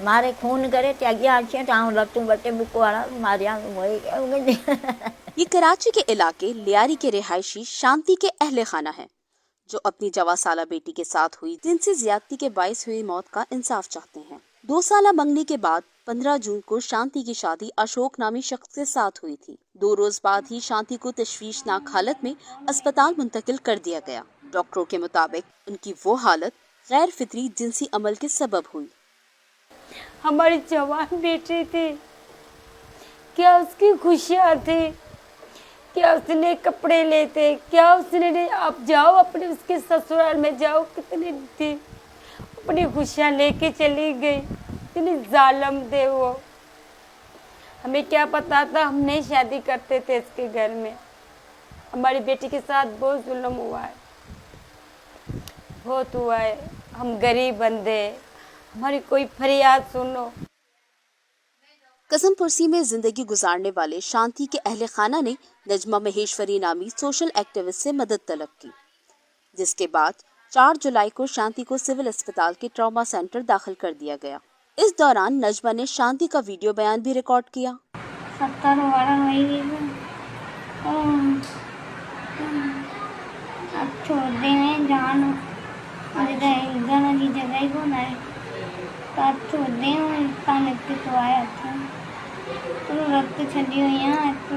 मारे खून करे त्यागिया अच्छे टाउन लट्टू बट्टे बुक वाला मारिया वही ये कराची के इलाके लियारी के रिहायशी शांति के अहले खाना है, जो अपनी 14 साला बेटी के साथ हुई जिनसे ज्यादती के बाइस हुई मौत का इंसाफ चाहते हैं। 2 साला मंगनी के बाद 15 जून को शांति की शादी अशोक नामी शख्स के साथ हुई थी। 2 रोज बाद ही शांति को तशवीशनाक हालत में अस्पताल मुंतकिल कर दिया गया। डॉक्टरों के मुताबिक उनकी वो हालत गैर फितरी जिनसी अमल के सबब हुई। हमारी जवान बेटी थी, क्या उसकी खुशियाँ थी, क्या उसने कपड़े लेते, क्या उसने आप जाओ अपने उसके ससुराल में जाओ, कितनी थी अपनी खुशियाँ लेके चली गई। इतनी जालिम थे वो। हमें क्या पता था, हम नहीं शादी करते थे इसके घर में। हमारी बेटी के साथ बहुत जुल्म हुआ है, बहुत हुआ है। हम गरीब बंदे, हमारी कोई फरियाद सुनो। कसम पुरसी में जिंदगी गुजारने वाले शांति के अहले खाना ने नजमा महेश्वरी नामी सोशल एक्टिविस्ट से मदद तलब की, जिसके बाद 4 जुलाई को शांति को सिविल अस्पताल के ट्रॉमा सेंटर दाखिल कर दिया गया। इस दौरान नजमा ने शांति का वीडियो बयान भी रिकॉर्ड किया। 70 अब छोड़ देने जान जाना की जगह को ना तो छोड़ दें पानी तो आया था तो रक्त छड़ी हुई है तो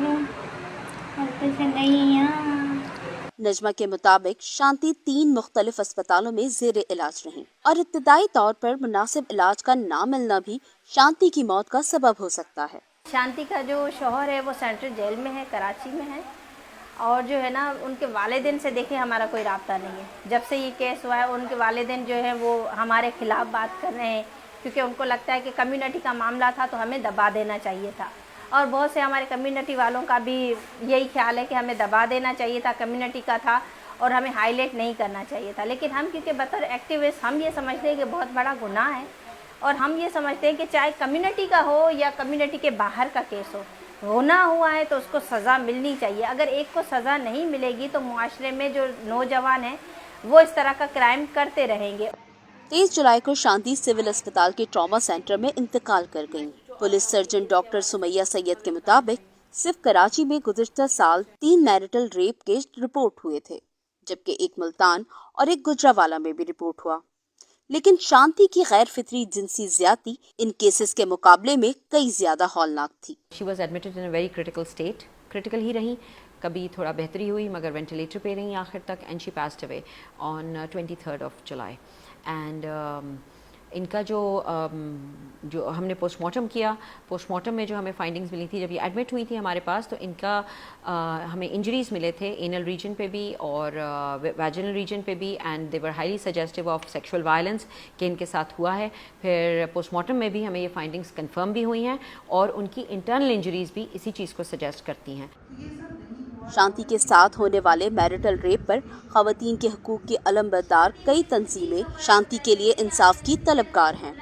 रक्त छड़ी यहाँ। नजमा के मुताबिक शांति 3 मुख्तलिफ अस्पतालों में ज़ेर इलाज रही और इब्तदाई तौर पर मुनासिब इलाज का ना मिलना भी शांति की मौत का सबब हो सकता है। शांति का जो शौहर है वो सेंट्रल जेल में है, कराची में है, और जो है ना उनके वालिदैन से देखिए हमारा कोई राब्ता नहीं है। जब से ये केस हुआ है उनके वालिदैन जो है वो हमारे खिलाफ बात कर रहे हैं, क्योंकि उनको लगता है कि कम्युनिटी का मामला था तो हमें दबा देना चाहिए था। और बहुत से हमारे कम्युनिटी वालों का भी यही ख्याल है कि हमें दबा देना चाहिए था, कम्युनिटी का था और हमें हाईलाइट नहीं करना चाहिए था। लेकिन हम क्योंकि बतौर एक्टिविस्ट हम ये समझते हैं कि बहुत बड़ा गुनाह है, और हम ये समझते हैं कि चाहे कम्युनिटी का हो या कम्युनिटी के बाहर का केस हो, होना हुआ है तो उसको सज़ा मिलनी चाहिए। अगर एक को सज़ा नहीं मिलेगी तो मुआशरे में जो नौजवान हैं वो इस तरह का क्राइम करते रहेंगे। 23 जुलाई को शांति सिविल अस्पताल के ट्रॉमा सेंटर में इंतकाल कर गयी। Police surgeon doctor Sumaiya Syed के मुताबिक सिर्फ कराची में गुज़िश्ता साल 3 मैरिटल रेप केस रिपोर्ट हुए थे, जबकि एक मुल्तान और एक गुजरावाला में भी रिपोर्ट हुआ। लेकिन शांति की गैर फितरी जिनसी ज्यादती इन केसेस के मुकाबले में कई ज्यादा हौलनाक थी। She was admitted in a very critical state, critical ही रही, कभी थोड़ा बेहतरी हुई मगर वेंटिलेटर पे रही आखिर तक, and she passed away on 23rd of July. And इनका जो हमने पोस्टमार्टम किया, पोस्टमार्टम में जो हमें फाइंडिंग्स मिली थी जब ये एडमिट हुई थी हमारे पास, तो इनका हमें इंजरीज मिले थे एनल रीजन पे भी और वैजिनल रीजन पे भी, and they were highly suggestive of sexual violence कि इनके साथ हुआ है। फिर पोस्टमार्टम में भी हमें ये फाइंडिंग्स कंफर्म भी हुई हैं और उनकी इंटरनल इंजरीज भी इसी चीज़ को सजेस्ट करती हैं। शांति के साथ होने वाले मैरिटल रेप पर ख़वातीन के हकूक़ की अलमबरदार कई तंजीमें शांति के लिए इंसाफ की तलबगार हैं।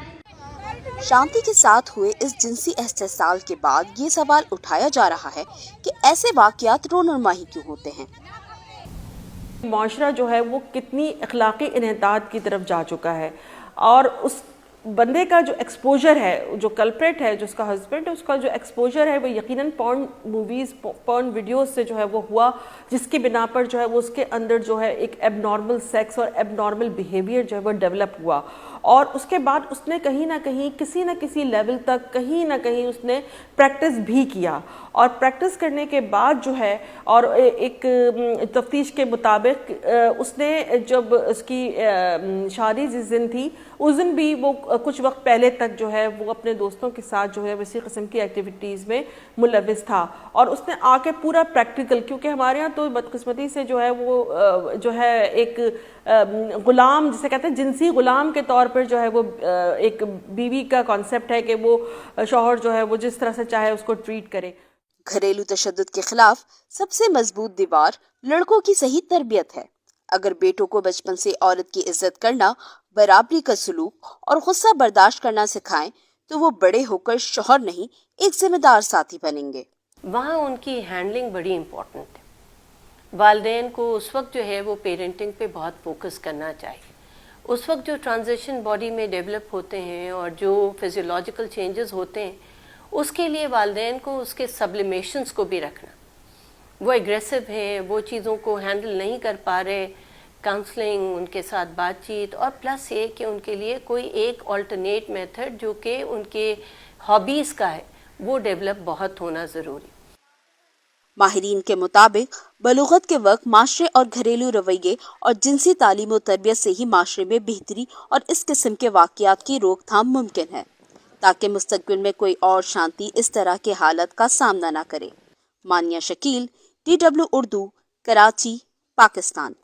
शांति के साथ हुए इस जिनसी इस्तेसाल के बाद ये सवाल उठाया जा रहा है कि ऐसे वाक़यात रोनुमाही क्यों होते हैं। माशरा जो है वो कितनी अखलाकी इन्हितात की तरफ जा चुका है, और उस बंदे का जो एक्सपोजर है, जो कल्प्रेट है, जो उसका हस्बैंड है, उसका जो एक्सपोजर है वो यकीनन पॉर्न मूवीज़, पॉर्न वीडियोस से जो है वो हुआ, जिसकी बिना पर जो है वो उसके अंदर जो है एक एबनॉर्मल सेक्स और एबनॉर्मल बिहेवियर जो है वो डेवलप हुआ। और उसके बाद उसने कहीं ना कहीं किसी न किसी लेवल तक कहीं ना कहीं उसने प्रैक्टिस भी किया, और प्रैक्टिस करने के बाद जो है, और एक तफ्तीश के मुताबिक उसने जब उसकी शादी जिस दिन थी उस दिन भी वो कुछ वक्त पहले तक जो है वो अपने दोस्तों के साथ जो है इसी किस्म की एक्टिविटीज़ में मुलविस था। और उसने आके पूरा प्रैक्टिकल, क्योंकि हमारे यहाँ तो बदकिस्मती से जो है वो जो है एक ग़ुलाम, जिसे कहते हैं जिनसी ग़ुलाम के तौर पर जो है वो एक बीवी का कॉन्सेप्ट है कि वो शौहर जो है वो जिस तरह से चाहे उसको ट्रीट करे। घरेलू तशद्दुद के खिलाफ सबसे मजबूत दीवार लड़कों की सही तरबियत है। अगर बेटों को बचपन से औरत की इज्जत करना, बराबरी का सलूक और गुस्सा बर्दाश्त करना सिखाएं तो वो बड़े होकर शौहर नहीं एक जिम्मेदार साथी बनेंगे। वहाँ उनकी हैंडलिंग बड़ी इम्पोर्टेंट है। वालिदैन को उस वक्त जो है वो पेरेंटिंग पे बहुत फोकस करना चाहिए। उस वक्त जो ट्रांजिशन बॉडी में डेवलप होते हैं और जो फिजियोलॉजिकल चेंजेस होते हैं, उसके लिए वालिदैन को उसके सब्लिमेशंस को भी रखना। वो एग्रेसिव हैं, वो चीज़ों को हैंडल नहीं कर पा रहे, काउंसलिंग, उनके साथ बातचीत, और प्लस ये कि उनके लिए कोई एक ऑल्टरनेट मेथड जो कि उनके हॉबीज़ का है वो डेवलप बहुत होना ज़रूरी। माहिरीन के मुताबिक बलूगत के वक्त माशरे और घरेलू रवैये और जिनसी तालीम और तरबियत से ही माशरे में बेहतरी और इस किस्म के वाक़यात की रोकथाम मुमकिन है, ताकि मुस्तक़बिल में कोई और शांति इस तरह के हालत का सामना न करे। मानिया शकील, DW उर्दू, कराची, पाकिस्तान।